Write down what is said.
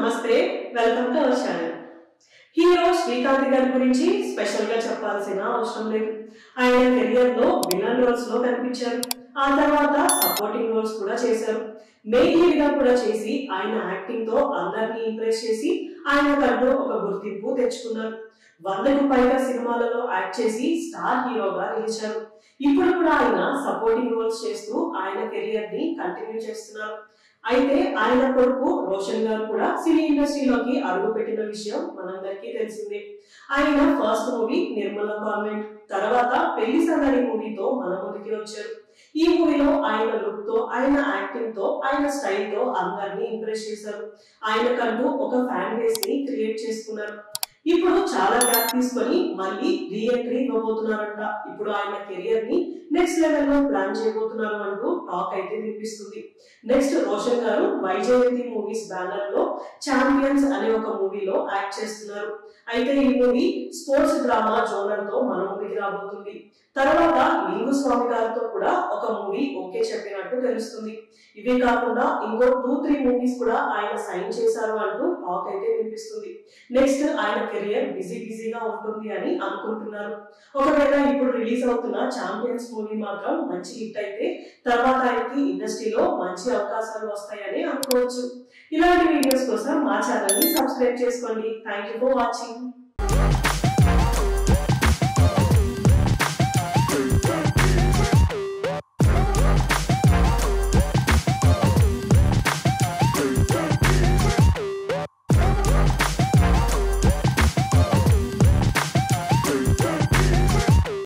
నమస్తే welcome to our channel. Hero Srikanth గారి గురించి స్పెషల్ గా చెప్పాల్సిన అవసరం లేదు. ఆయన కెరియర్ లో విలన్ రోల్స్ లో కనిపించారు. ఆ తర్వాత సపోర్టింగ్ రోల్స్ కూడా చేశారు. మెయిన్ లీడ్ గా కూడా చేసి ఆయన యాక్టింగ్ తో అందరినీ ఇంప్రెస్ చేసి ఆయన కంటూ ఒక గుర్తింపు తెచ్చుకున్నారు. 100కు పైగా సినిమాలలో యాక్ట్ చేసి స్టార్ హీరోగా నిలిచారు. ఇప్పుడు కూడా ఆయన సపోర్టింగ్ రోల్స్ చేస్తూ ఆయన కెరియర్ ని కంటిన్యూ చేస్తున్నారు. అయితే ఆయన కొడుకు రోషన్ గారు కూడా సినీ ఇండస్ట్రీలోకి అడుగు పెట్టిన విషయం మనందరికీ తెలిసిందే. ఆయన ఫస్ట్ మూవీ నిర్మల కాన్వెంట్, తర్వాత పెళ్లి సందడి మూవీతో మన ముందుకి వచ్చారు. ఈ మూవీలో ఆయన లుక్ తో, ఆయన యాక్టింగ్ తో, ఆయన స్టైల్ తో అందరినీ ఇంప్రెస్ చేశారు. ఆయనకంటూ ఒక ఫ్యాన్ బేస్ ని క్రియేట్ చేసుకున్నారు. ఇప్పుడు చాలా గ్యాప్ తీసుకొని మళ్ళీ రీ ఎంట్రీ ఇవ్వబోతున్నారంట. ఇప్పుడు ఆయన కెరియర్ ని నెక్స్ట్ లెవెల్ లో ప్లాన్ చేయబోతున్నారు అంటూ టాక్ అయితే వినిపిస్తుంది. నెక్స్ట్ రోషన్ గారు వైజయంతి మూవీస్ బ్యానర్ లో ఛాంపియన్స్ అనే ఒక మూవీలో యాక్ట్ చేస్తున్నారు. అయితే ఈ మూవీ స్పోర్ట్స్ డ్రామా జోనర్ తో మన ముందుకి రాబోతుంది. తర్వాత లింగుస్వామి గారితో కూడా ఒక మూవీ ఓకే చెప్పినట్టు తెలుస్తుంది. ఇవే కాకుండా ఇంకో 2-3 మూవీస్ కూడా ఆయన సైన్ చేశారు అంటూ టాక్ అయితే వినిపిస్తుంది. నెక్స్ట్ ఆయన కెరియర్ బిజీగా ఉంటుంది అని అనుకుంటున్నారు. ఒకవేళ ఇప్పుడు రిలీజ్ అవుతున్న ఛాంపియన్స్ మూవీ మాత్రం మంచి హిట్ అయితే తర్వాత ఆయనకి ఇండస్ట్రీలో మంచి అవకాశాలు వస్తాయని అనుకోవచ్చు. ఇలాంటి వీడియోస్ కోసం మా ఛానల్ ని సబ్స్క్రైబ్ చేసుకోండి. Thank you for watching.